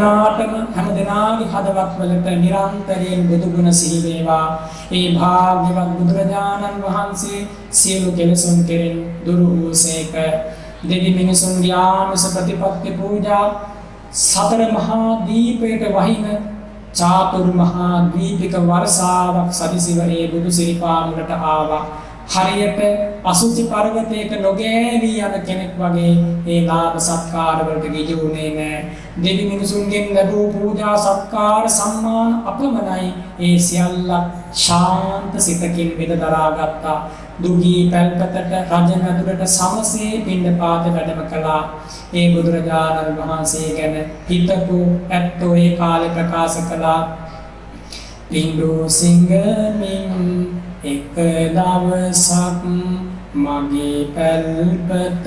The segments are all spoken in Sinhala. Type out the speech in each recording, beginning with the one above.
දිනාටම හැම දිනාගේ හදවත්වලට නිරන්තරයෙන් බුදු ගුණ සිහි වේවා. ඒ භාග්‍යවත් බුදුරජාණන් වහන්සේ සියලු කෙලෙසුන් කෙරෙන් දුරු වූසේක. දෙවි මිනිසුන්ගේ ආමිස ප්‍රතිපත්ති පූජා සතර මහා දීපයට වහින චාතුරු මහා දීපික වර්ෂාවක් සදිසිව ඒ බුදු සිරිපා මුලට ආවා. හරියට අසුචි පර්වතයක නොගෑවී යන කෙනෙක් වගේ ඒ ලාභ සත්කාර වලට ගිජු වුණේ නැහැ. දෙවි මිනිසුන්ගෙන් ලැබූ පූජා සත්කාර සම්මාන අපමණයි. ඒ සියල්ල ශාන්ත සිතකින් විද දරාගත්තා. දුගී පැල්පතට රජ මැදුරට සමසේ පිණ්ඩපාත වැඩම කළා. ඒ බුදුරජාණන් වහන්සේ ගැන හිතපු ඇත්තෝ ඒ කාලේ ප්‍රකාශ කළා. පිඬු සිංගමින් එක දවසක් මගේ පැල්පතටත්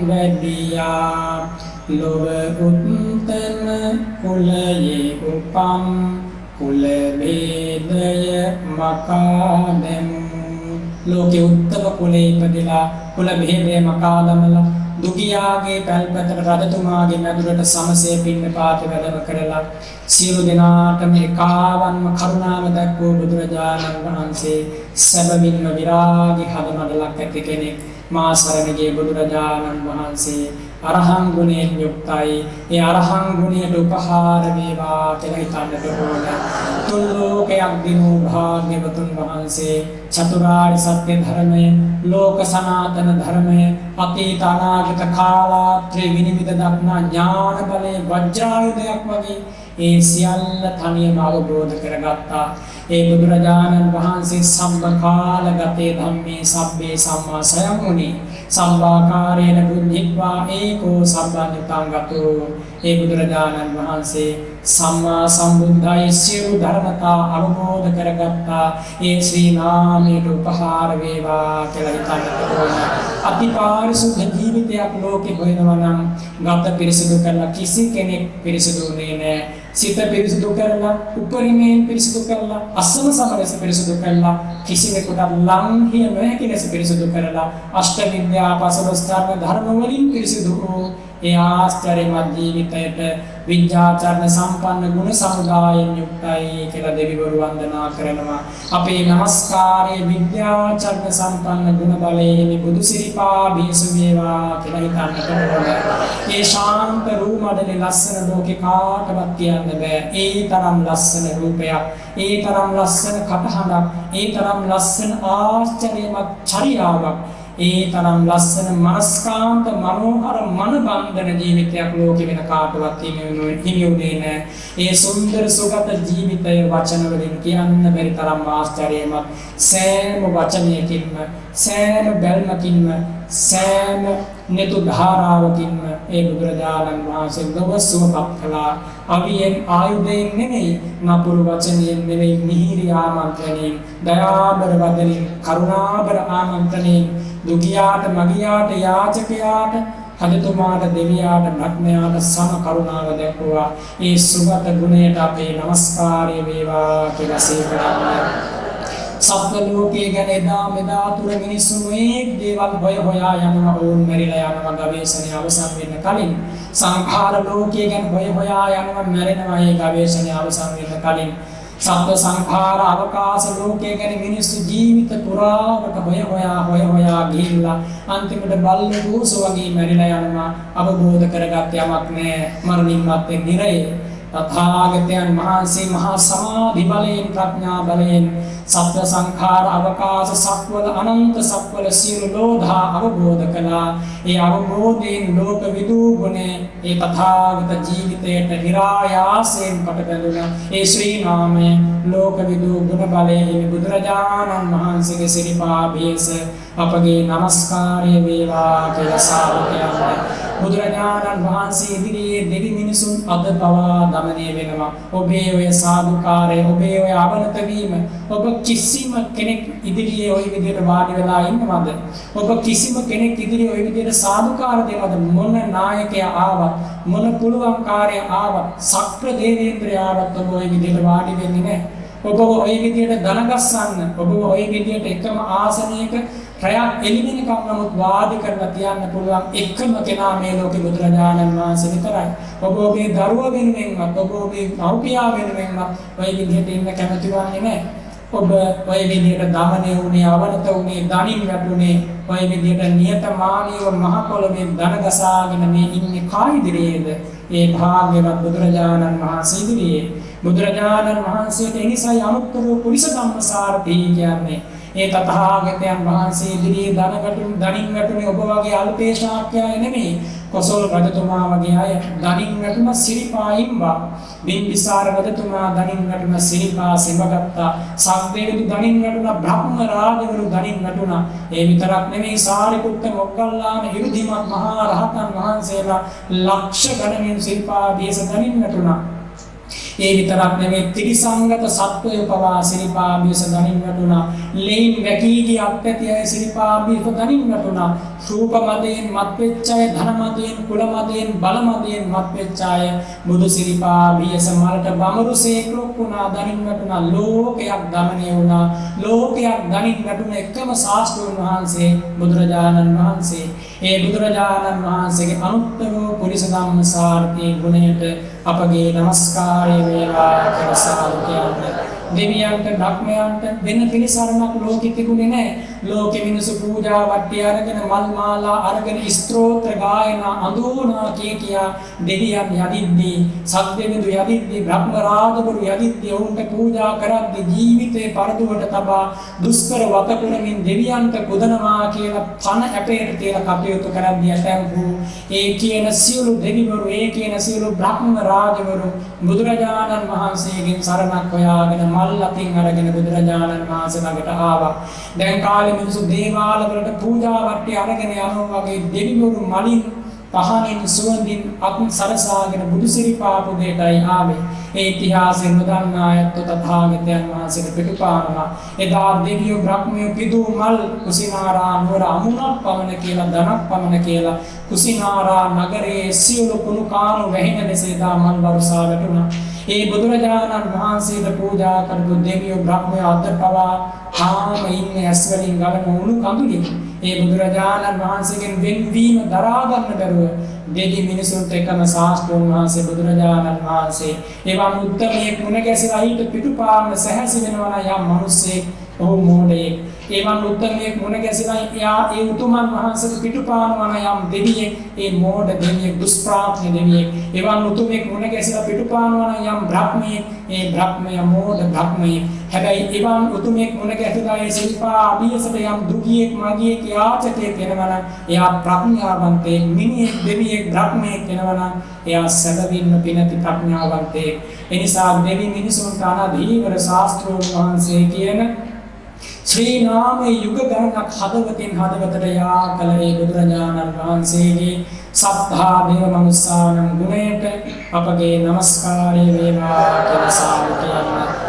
වැඩියා. ලොව උත්තම කුලයේ උපන් කුල වේදය මකා දෙමු. ලෝකේ උත්තම කුලේ ඉපදලා කුල වේදය මකා දමලා දුගියාගේ පැල්පතට රජතුමාගේ මැදුරට සමසේ පිණ්ඩපාත වැඩම කරලා සියලු දෙනාටම ඒකාවන්ම කරුණාව දක්වූ බුදුරජාණන් වහන්සේ සැබවින්ම විරාගී හදමඩලක් ඇති කෙනෙක්. මා සරණගේ බුදුරජාණන් වහන්සේ අරහං ගුණයෙන් යුක්තයි. ඒ අරහං ගුණයට උපහාර වේවා කියලා හිතන්නට ඕන. තුන් ලෝකයක් දිනූ භාග්‍යවතුන් වහන්සේ චතුරාර්ය සත්‍ය ධර්මය, ලෝක සනාතන ධර්මය, අතීත අනාගත කාලාත්‍රි විනිවිද දක්නා ඥාන බලයේ වජ්‍රායුධයක් වගේ ඒ සියල්ල තනියම අවබෝධ කරගත්තා. ඒ බුදුරජාණන් වහන්සේ සම්බකාල ගතේ ධම්මේ සබ්බේ සම්මා සයමුනි සම්බාකාරේන බුද්ධිත්වා ඒකෝ සම්බන්ධතං ගතෝ. ඒ බුදුරජාණන් වහන්සේ සම්මා සම්බුද්ධයි සියලු ධර්මතා අවබෝධ කරගත්තා. ඒ ශ්‍රී නාමයට උපහාර වේවා කියලා හිතන්නට ඕන. අතිපාරිශුද්ධ ජීවිතයක් ලෝකේ හොයනවා නම් ගත පිරිසිදු කරලා කිසි කෙනෙක් පිරිසිදු වෙන්නේ නැහැ. සිත පිරිසිදු කරලා උපරිමයෙන් පිරිසිදු කරලා අසම සමලෙස පිරිසිදු කරලා කිසිවෙකුට ලංහිය නොහැකි ලෙස පිරිසිදු කරලා අෂ්ට විද්‍යා පසළොස්ධර්ම ධර්ම වලින් පිරිසිදු වූ ඒ ආශ්චර්යමත් ජීවිතයට විද්‍යාචර්ණ සම්පන්න ගුණ සමුදායෙන් යුක්තයි කියලා දෙවිවරු වන්දනා කරනවා. අපේ নমස්කාරයේ විද්‍යාචර්ණ සම්පන්න ගුණ බලයෙන් බුදු සිරිපා බිසු වේවා කියලා හිතන්නට ඕන. ඒ ශාන්ත රූපමඩලේ ලස්සන ලෝකේ කාටවත් කියන්න බෑ. ඒ තරම් ලස්සන රූපයක්, ඒ තරම් ලස්සන කටහඬක්, ඒ තරම් ලස්සන ආශ්චර්යමත් චර්යාවක්, ඒ තරම් ලස්සන මනස්කාන්ත මනෝහර මනබන්ධන ජීවිතයක් ලෝකෙ වෙන කාටවත් හිමිුනේ නැහැ. ඒ සුන්දර සුගත ජීවිතය වචන වලින් කියන්න බැරි තරම් ආශ්චර්යමත්. සෑම වචනයකින්ම, සෑම බැල්මකින්ම, සෑම නෙතු ධාරාවකින්ම ඒ බුදුරජාණන් වහන්සේ ගවසුවපත් කළා. අවියෙන් ආයුධයෙන් නෙමෙයි, නපුරු වචනයෙන් නෙමෙයි, මිහිරි ආමන්ත්‍රණයෙන්, දයාබර වදනින්, කරුණාබර ආමන්ත්‍රණයෙන් දුගියාට, මගියාට, යාචකයාට, හදතුමාට, දෙවියාට, නග්නයාට සම කරුණාව දැක්වුවා. ඒ සුගත ගුණයට අපේ নমස්කාරය වේවා කියලා සීකරන්න. සත්ව ලෝකයේ ගැන එදා මෙදා තුර මිනිස්සු මේ දේවල් හොයා යනවා. ඕන් මැරිලා යනවා ගවේෂණය අවසන් වෙන්න කලින්. සංඛාර ලෝකයේ ගැන හොයා යනවා, මැරෙනවා ඒ ගවේෂණය අවසන් වෙන්න කලින්. සත්ව සංඛාර අවකාශ ලෝකයේ ගැන මිනිස්සු ජීවිත පුරාවට හොයා ගිහිල්ලා අන්තිමට බල්ල ගෝසු වගේ මැරිලා යනවා. අවබෝධ කරගත් යමක් නැහැ. මරණින් මත්තේ නිරයේ තථාගතයන් වහන්සේ මහා සමාධි බලයෙන්, ප්‍රඥා බලයෙන් සත්ව සංඛාර අවකාශ සක්වල අනන්ත සක්වල සියලු ලෝධා අවබෝධ කළා. ඒ අවබෝධයෙන් ලෝක විදූ ගුණේ ඒ තථාගත ජීවිතයට නිරායාසයෙන් පටබැඳුණා. ඒ ශ්‍රී නාමය ලෝක විදූ ගුණ බලයෙන් බුදුරජාණන් වහන්සේගේ සිරිපා බියස අපගේ নমස්කාරය වේවා කියලා සාදුකයන්ට බුදුරජාණන් වහන්සේ ඉදිරියේ දෙවි මිනිසුන් අද පවා දමනය වෙනවා. ඔබේ ඔය සාදුකාරය, ඔබේ ඔය අවනත වීම, ඔබ කිසිම කෙනෙක් ඉදිරියේ ওই විදිහට වාඩි වෙලා ඉන්නවද? ඔබ කිසිම කෙනෙක් ඉදිරියේ ওই විදිහට සාදුකාර දෙනවද? මොන නායකයා ආවත්, මොන පුළුවන් කාර්යය ආවත්, සක්‍ර දේවේන්ද්‍රය ආවත් ඔබ ওই විදිහට වාඩි වෙන්නේ නැහැ. ඔබ ඔය විදියට දනගස්සන්න, ඔබ ඔය විදියට එකම ආසනයක රැයක් එළිවෙනකම් නමුත් වාඩි කරලා තියන්න පුළුවන් එකම කෙනා මේ ලෝකේ බුදුරජාණන් වහන්සේ විතරයි. ඔබ ඔබේ දරුවා වෙනුවෙන්වත්, ඔබ ඔබේ මව්පියා වෙනුවෙන්වත් ඔය විදියට ඉන්න කැමති වන්නේ නැහැ. ඔබ ඔය විදියට දමනය වුණේ, අවනත වුණේ, දණින් වැටුනේ, ඔය විදියට නියතමානීව මහ පොළොවේ දන ගසාගෙන මේ ඉන්නේ කා ඉදිරියේද? ඒ භාග්‍යවත් බුදුරජාණන් වහන්සේ ඉදිරියේ. බුදුරජාණන් වහන්සේට එනිසයි අනුත්තර පුරිස ධම්මසාරති කියන්නේ. ඒ තථාගතයන් වහන්සේ ඉදිරියේ දණින් වැටුනේ ඔබ වගේ අල්පේශාක්‍යය නෙමෙයි. කොසල් රජතුමා වගේ අය දණින් වැටුන සිරිපායින්වා. බිම්බිසාර රජතුමා දණින් වැටුන සිරිපා සෙමගත්තා. සක්දේවදු දණින් වැටුන, බ්‍රහ්ම රාජවරු දණින් වැටුණා. ඒ විතරක් නෙමෙයි සාරිපුත්ත මොග්ගල්ලාන ඉරුදිමත් මහා රහතන් වහන්සේලා ලක්ෂ ගණනින් සිරිපා බියස දණින් වැටුණා. ඒ විතරක් නෙමෙයි ත්‍රිසංගත සත්වය පවා සිරිපාභියස දණින් වැටුණා. ලේන් වැකී ගිය අත්පැති අය සිරිපාභියස දණින් වැටුණා. රූප මදයෙන් මත්වෙච්ච අය, ධන මදයෙන්, කුල මදයෙන්, බල මදයෙන් මත්වෙච්ච අය බුදු සිරිපාභියස මලට බමරුසේ ක්‍රොක්ුණා දණින් වැටුණා. ලෝකයක් දමනය වුණා. ලෝකයක් දණින් වැටුණ එකම ශාස්ත්‍රඥ වහන්සේ බුදුරජාණන් වහන්සේ. ඒ බුදුරජාණන් වහන්සේගේ අනුත්තර පුරිස ධම්මසාරති ගුණයට අපගේ නමස්කාරය වේවා කියලා සාදු කියන්නේ. දෙවියන්ට ධර්මයන්ට වෙන පිළිසරණක් ලෝකෙ තිබුණේ නැහැ. ලෝකෙ මිනිසු පූජා වට්ටි අරගෙන මල් මාලා අරගෙන ස්තෝත්‍ර ගායනා අඳුනා කියා දෙවියන් යදිද්දී, සත්දෙවිඳු යදිද්දී, බ්‍රහ්ම රාජවරු යදිද්දී ඔවුන්ට පූජා කරද්දී ජීවිතේ පරදුවට තබා දුෂ්කර වතකුණමින් දෙවියන්ට පුදනවා කියලා පණ ඇපේට තියලා කටයුතු කරද්දී ඇතැම්හු ඒ කියන සියලු දෙවිවරු, ඒ කියන සියලු බ්‍රහ්ම රාජවරු බුදුරජාණන් වහන්සේගෙන් සරණක් හොයාගෙන මල් අතින් අරගෙන බුදුරජාණන් වහන්සේ ළඟට ආවා. දැන් කාලේ මිනිස්සු දේවාල වලට පූජා වට්ටි අරගෙන යනවා වගේ දෙවිවරු මලින් පහනින් සුවඳින් අත් සරසාගෙන බුදුසිරිපා පුදේටයි ආවේ. ඒ ඉතිහාසයෙන් නොදන්නා ඇත්තෝ තථාගතයන් වහන්සේට පිටුපානවා. එදා දෙවියෝ බ්‍රහ්මයෝ පිදූ මල් කුසිනාරා නුවර අමුණක් පමණ කියලා, ධනක් පමණ කියලා කුසිනාරා නගරයේ සියලු කුණු කාණු වැහින දෙසේදා මල් වරුසා වැටුණා. ඒ බුදුරජාණන් වහන්සේට පූජා කරපු දෙවියෝ බ්‍රහ්මයෝ අද පවා ආම ඉන්නේ ඇස් වලින් ගලන උණු කඳුලින්. ඒ බුදුරජාණන් වහන්සේගෙන් වෙන්වීම දරා ගන්න බැරුව දෙවි මිනිසුන්ට එකම ශාස්ත්‍රඥ වහන්සේ බුදුරජාණන් වහන්සේ. එවම් උත්තමයෙක් මුණ ගැසලා ඊට පිටුපාන්න සැහැසි වෙනවා නම් යම් මිනිස්සෙක් ඔහු මෝඩයෙක්. එවම් උත්තමයෙක් මුණ ගැසලා ඒ උතුමන් වහන්සේට පිටුපානවා නම් යම් දෙවියෙක්, ඒ මෝඩ දෙවියෙක්, දුෂ්ප්‍රාඥ දෙවියෙක්. එවම් උතුමෙක් මුණ ගැසලා පිටුපානවා නම් යම් බ්‍රහ්මයෙක්, ඒ බ්‍රහ්මය මෝඩ බ්‍රහ්මයෙක්. හැබැයි එවම් උතුමෙක් මුණ ගැසලා ඒ සිල්පා අභියසට යම් දුගියෙක්, මගියෙක්, යාචකයෙක් වෙනවා නම් එයා ප්‍රඥාවන්තයෙක්. මිනිහෙක්, දෙවියෙක්, බ්‍රහ්මයෙක් වෙනවා නම් එයා සැබවින්ම පිනති ප්‍රඥාවන්තයෙක්. එනිසා දෙවි මිනිසුන්ට අනදීවර ශාස්ත්‍රඥ වහන්සේ කියන ශ්‍රී නාමයේ යුග ගණනක් හදවතින් හදවතට යා කළ ඒ බුදුරජාණන් වහන්සේගේ සත්තා දේව මනුස්සානම් ගුණයට අපගේ නමස්කාරය වේවා කියලා සාදු කියනවා.